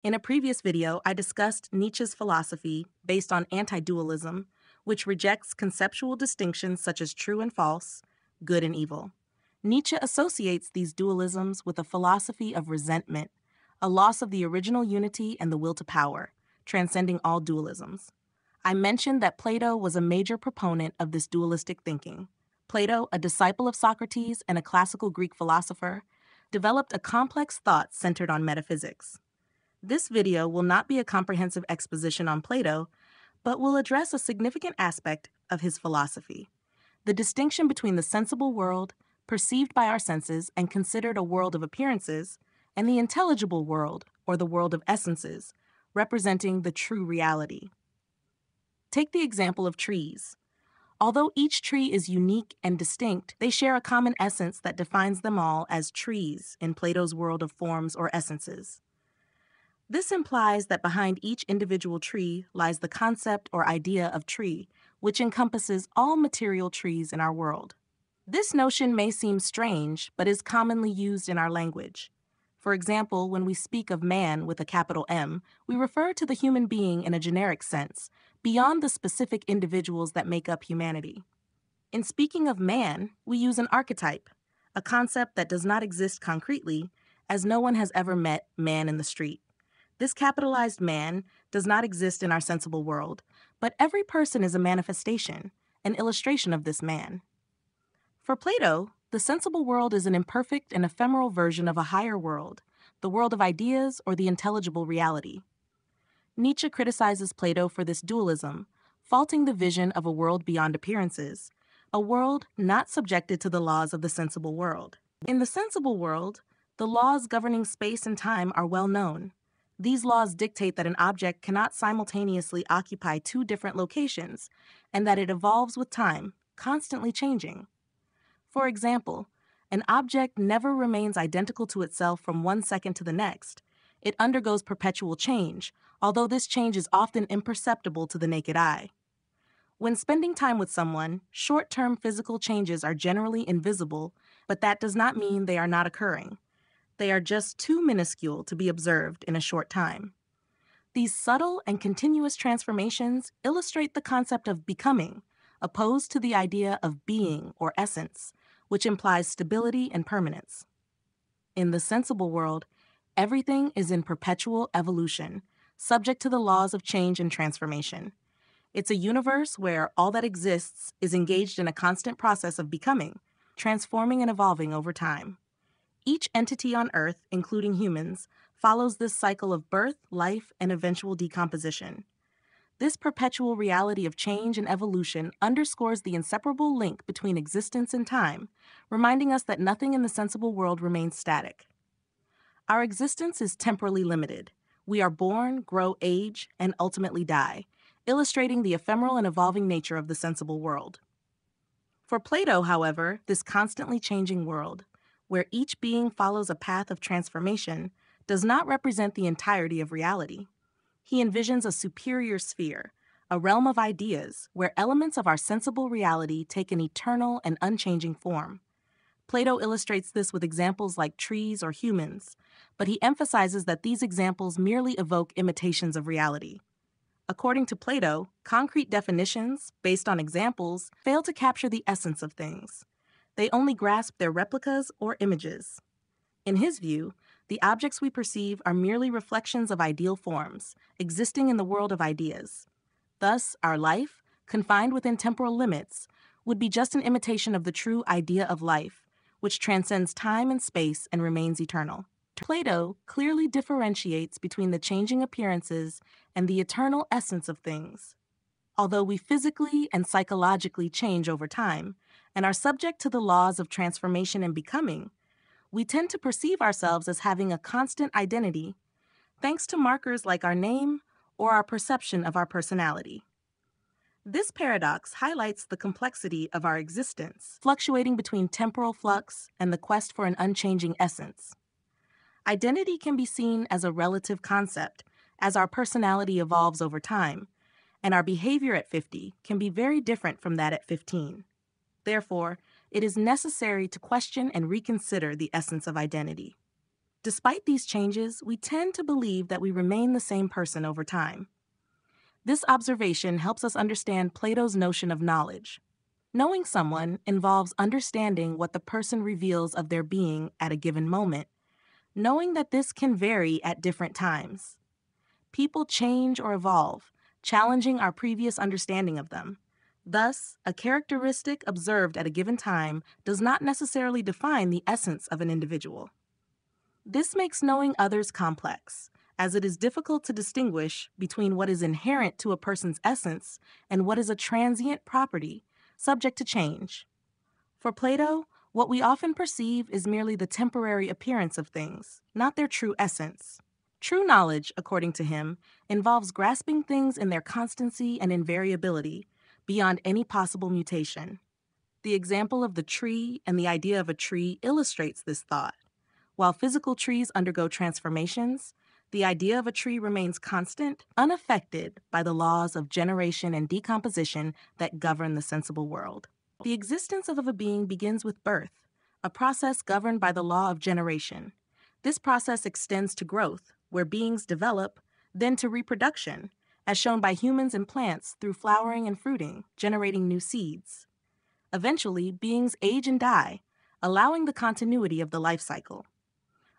In a previous video, I discussed Nietzsche's philosophy based on anti-dualism, which rejects conceptual distinctions such as true and false, good and evil. Nietzsche associates these dualisms with a philosophy of resentment, a loss of the original unity and the will to power, transcending all dualisms. I mentioned that Plato was a major proponent of this dualistic thinking. Plato, a disciple of Socrates and a classical Greek philosopher, developed a complex thought centered on metaphysics. This video will not be a comprehensive exposition on Plato, but will address a significant aspect of his philosophy: the distinction between the sensible world, perceived by our senses and considered a world of appearances, and the intelligible world, or the world of essences, representing the true reality. Take the example of trees. Although each tree is unique and distinct, they share a common essence that defines them all as trees in Plato's world of forms or essences. This implies that behind each individual tree lies the concept or idea of tree, which encompasses all material trees in our world. This notion may seem strange, but is commonly used in our language. For example, when we speak of man with a capital M, we refer to the human being in a generic sense, beyond the specific individuals that make up humanity. In speaking of man, we use an archetype, a concept that does not exist concretely, as no one has ever met man in the street. This capitalized man does not exist in our sensible world, but every person is a manifestation, an illustration of this man. For Plato, the sensible world is an imperfect and ephemeral version of a higher world, the world of ideas or the intelligible reality. Nietzsche criticizes Plato for this dualism, faulting the vision of a world beyond appearances, a world not subjected to the laws of the sensible world. In the sensible world, the laws governing space and time are well known. These laws dictate that an object cannot simultaneously occupy two different locations, and that it evolves with time, constantly changing. For example, an object never remains identical to itself from one second to the next. It undergoes perpetual change, although this change is often imperceptible to the naked eye. When spending time with someone, short-term physical changes are generally invisible, but that does not mean they are not occurring. They are just too minuscule to be observed in a short time. These subtle and continuous transformations illustrate the concept of becoming, opposed to the idea of being or essence, which implies stability and permanence. In the sensible world, everything is in perpetual evolution, subject to the laws of change and transformation. It's a universe where all that exists is engaged in a constant process of becoming, transforming and evolving over time. Each entity on Earth, including humans, follows this cycle of birth, life, and eventual decomposition. This perpetual reality of change and evolution underscores the inseparable link between existence and time, reminding us that nothing in the sensible world remains static. Our existence is temporally limited. We are born, grow, age, and ultimately die, illustrating the ephemeral and evolving nature of the sensible world. For Plato, however, this constantly changing world, where each being follows a path of transformation, does not represent the entirety of reality. He envisions a superior sphere, a realm of ideas, where elements of our sensible reality take an eternal and unchanging form. Plato illustrates this with examples like trees or humans, but he emphasizes that these examples merely evoke imitations of reality. According to Plato, concrete definitions, based on examples, fail to capture the essence of things. They only grasp their replicas or images. In his view, the objects we perceive are merely reflections of ideal forms, existing in the world of ideas. Thus, our life, confined within temporal limits, would be just an imitation of the true idea of life, which transcends time and space and remains eternal. Plato clearly differentiates between the changing appearances and the eternal essence of things. Although we physically and psychologically change over time and are subject to the laws of transformation and becoming, we tend to perceive ourselves as having a constant identity, thanks to markers like our name or our perception of our personality. This paradox highlights the complexity of our existence, fluctuating between temporal flux and the quest for an unchanging essence. Identity can be seen as a relative concept, as our personality evolves over time, and our behavior at 50 can be very different from that at 15. Therefore, it is necessary to question and reconsider the essence of identity. Despite these changes, we tend to believe that we remain the same person over time. This observation helps us understand Plato's notion of knowledge. Knowing someone involves understanding what the person reveals of their being at a given moment, knowing that this can vary at different times. People change or evolve, challenging our previous understanding of them. Thus, a characteristic observed at a given time does not necessarily define the essence of an individual. This makes knowing others complex, as it is difficult to distinguish between what is inherent to a person's essence and what is a transient property, subject to change. For Plato, what we often perceive is merely the temporary appearance of things, not their true essence. True knowledge, according to him, involves grasping things in their constancy and invariability, beyond any possible mutation. The example of the tree and the idea of a tree illustrates this thought. While physical trees undergo transformations, the idea of a tree remains constant, unaffected by the laws of generation and decomposition that govern the sensible world. The existence of a being begins with birth, a process governed by the law of generation. This process extends to growth, where beings develop, then to reproduction, as shown by humans and plants through flowering and fruiting, generating new seeds. Eventually, beings age and die, allowing the continuity of the life cycle.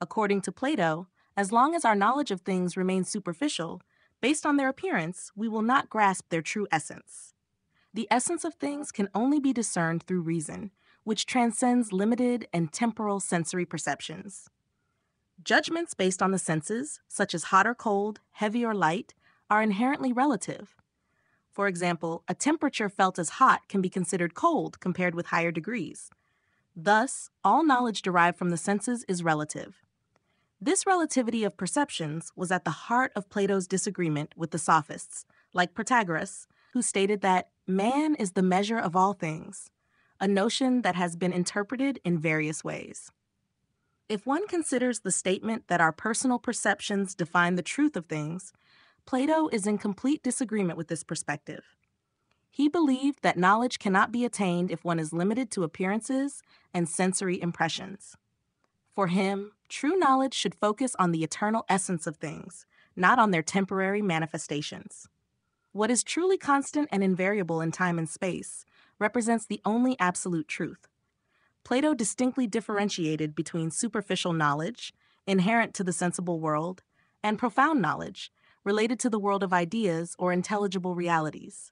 According to Plato, as long as our knowledge of things remains superficial, based on their appearance, we will not grasp their true essence. The essence of things can only be discerned through reason, which transcends limited and temporal sensory perceptions. Judgments based on the senses, such as hot or cold, heavy or light, are inherently relative. For example, a temperature felt as hot can be considered cold compared with higher degrees. Thus, all knowledge derived from the senses is relative. This relativity of perceptions was at the heart of Plato's disagreement with the sophists, like Protagoras, who stated that man is the measure of all things, a notion that has been interpreted in various ways. If one considers the statement that our personal perceptions define the truth of things, Plato is in complete disagreement with this perspective. He believed that knowledge cannot be attained if one is limited to appearances and sensory impressions. For him, true knowledge should focus on the eternal essence of things, not on their temporary manifestations. What is truly constant and invariable in time and space represents the only absolute truth. Plato distinctly differentiated between superficial knowledge, inherent to the sensible world, and profound knowledge, related to the world of ideas or intelligible realities.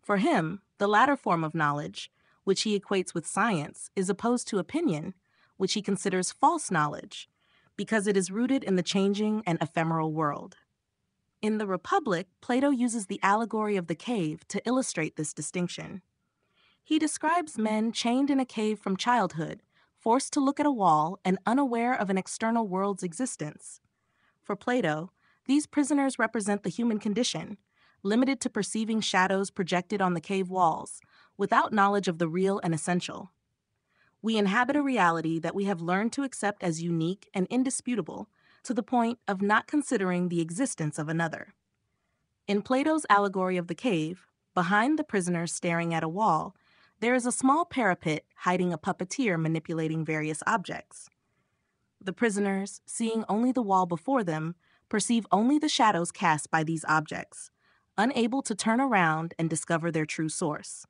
For him, the latter form of knowledge, which he equates with science, is opposed to opinion, which he considers false knowledge, because it is rooted in the changing and ephemeral world. In the Republic, Plato uses the allegory of the cave to illustrate this distinction. He describes men chained in a cave from childhood, forced to look at a wall and unaware of an external world's existence. For Plato, these prisoners represent the human condition, limited to perceiving shadows projected on the cave walls, without knowledge of the real and essential. We inhabit a reality that we have learned to accept as unique and indisputable, to the point of not considering the existence of another. In Plato's allegory of the cave, behind the prisoners staring at a wall, there is a small parapet hiding a puppeteer manipulating various objects. The prisoners, seeing only the wall before them, perceive only the shadows cast by these objects, unable to turn around and discover their true source.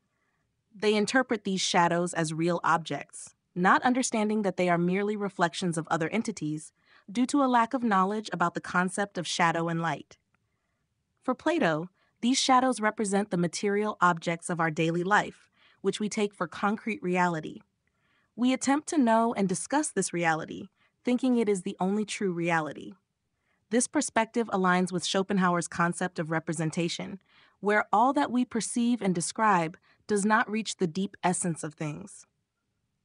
They interpret these shadows as real objects, not understanding that they are merely reflections of other entities due to a lack of knowledge about the concept of shadow and light. For Plato, these shadows represent the material objects of our daily life, which we take for concrete reality. We attempt to know and discuss this reality, thinking it is the only true reality. This perspective aligns with Schopenhauer's concept of representation, where all that we perceive and describe does not reach the deep essence of things.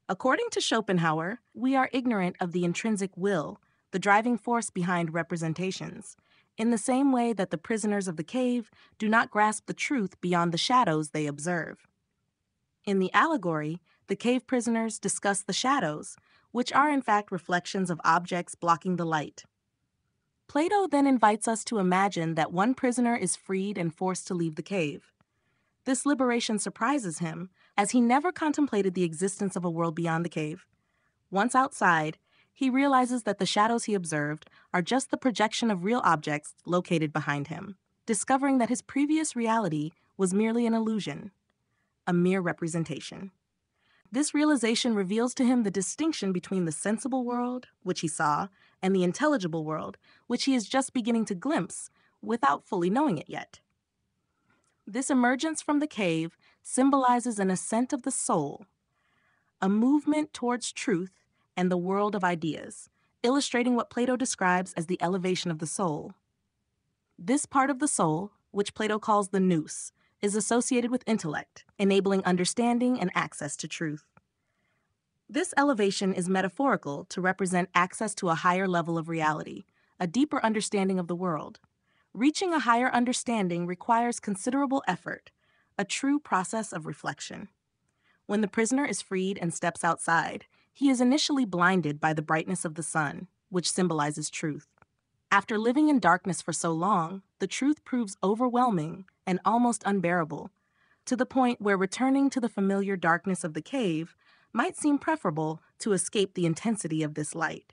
According to Schopenhauer, we are ignorant of the intrinsic will, the driving force behind representations, in the same way that the prisoners of the cave do not grasp the truth beyond the shadows they observe. In the allegory, the cave prisoners discuss the shadows, which are in fact reflections of objects blocking the light. Plato then invites us to imagine that one prisoner is freed and forced to leave the cave. This liberation surprises him, as he never contemplated the existence of a world beyond the cave. Once outside, he realizes that the shadows he observed are just the projection of real objects located behind him, discovering that his previous reality was merely an illusion, a mere representation. This realization reveals to him the distinction between the sensible world, which he saw, and the intelligible world, which he is just beginning to glimpse without fully knowing it yet. This emergence from the cave symbolizes an ascent of the soul, a movement towards truth and the world of ideas, illustrating what Plato describes as the elevation of the soul. This part of the soul, which Plato calls the nous, is associated with intellect, enabling understanding and access to truth. This elevation is metaphorical to represent access to a higher level of reality, a deeper understanding of the world. Reaching a higher understanding requires considerable effort, a true process of reflection. When the prisoner is freed and steps outside, he is initially blinded by the brightness of the sun, which symbolizes truth. After living in darkness for so long, the truth proves overwhelming and almost unbearable, to the point where returning to the familiar darkness of the cave might seem preferable to escape the intensity of this light.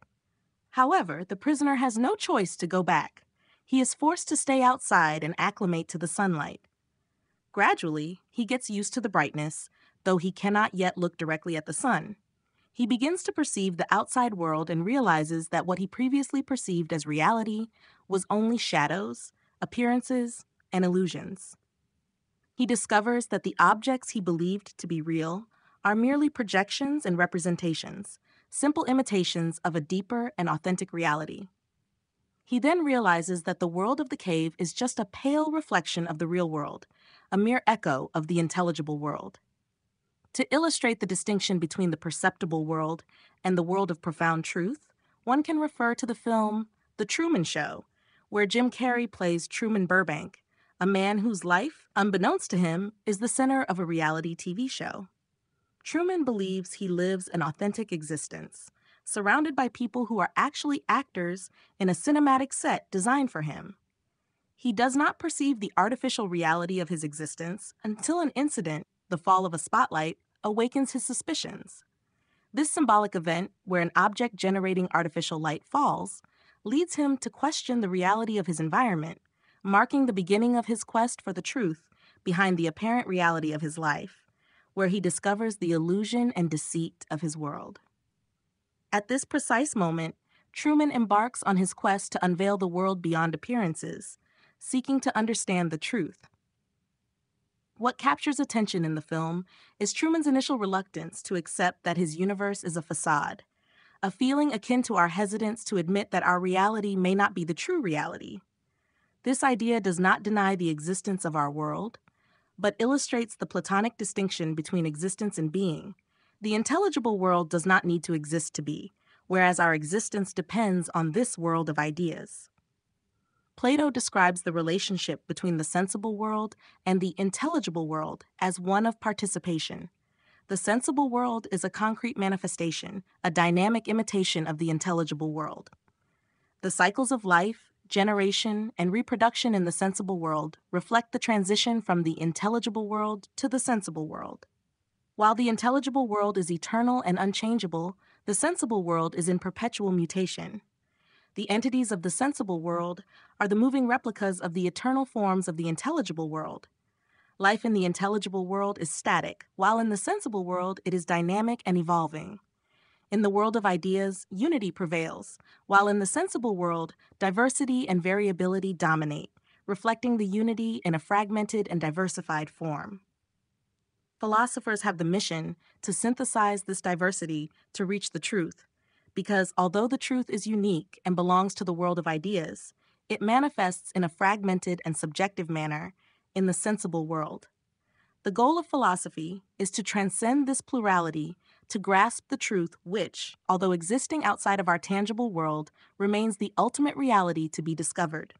However, the prisoner has no choice to go back. He is forced to stay outside and acclimate to the sunlight. Gradually, he gets used to the brightness, though he cannot yet look directly at the sun. He begins to perceive the outside world and realizes that what he previously perceived as reality was only shadows, appearances, and illusions. He discovers that the objects he believed to be real are merely projections and representations, simple imitations of a deeper and authentic reality. He then realizes that the world of the cave is just a pale reflection of the real world, a mere echo of the intelligible world. To illustrate the distinction between the perceptible world and the world of profound truth, one can refer to the film The Truman Show, where Jim Carrey plays Truman Burbank, a man whose life, unbeknownst to him, is the center of a reality TV show. Truman believes he lives an authentic existence, surrounded by people who are actually actors in a cinematic set designed for him. He does not perceive the artificial reality of his existence until an incident, the fall of a spotlight, awakens his suspicions. This symbolic event, where an object generating artificial light falls, leads him to question the reality of his environment, marking the beginning of his quest for the truth behind the apparent reality of his life, where he discovers the illusion and deceit of his world. At this precise moment, Truman embarks on his quest to unveil the world beyond appearances, seeking to understand the truth. What captures attention in the film is Truman's initial reluctance to accept that his universe is a facade, a feeling akin to our hesitance to admit that our reality may not be the true reality. This idea does not deny the existence of our world, but illustrates the Platonic distinction between existence and being. The intelligible world does not need to exist to be, whereas our existence depends on this world of ideas. Plato describes the relationship between the sensible world and the intelligible world as one of participation. The sensible world is a concrete manifestation, a dynamic imitation of the intelligible world. The cycles of life, generation, and reproduction in the sensible world reflect the transition from the intelligible world to the sensible world. While the intelligible world is eternal and unchangeable, the sensible world is in perpetual mutation. The entities of the sensible world are the moving replicas of the eternal forms of the intelligible world. Life in the intelligible world is static, while in the sensible world it is dynamic and evolving. In the world of ideas, unity prevails, while in the sensible world, diversity and variability dominate, reflecting the unity in a fragmented and diversified form. Philosophers have the mission to synthesize this diversity to reach the truth, because although the truth is unique and belongs to the world of ideas, it manifests in a fragmented and subjective manner in the sensible world. The goal of philosophy is to transcend this plurality, to grasp the truth which, although existing outside of our tangible world, remains the ultimate reality to be discovered.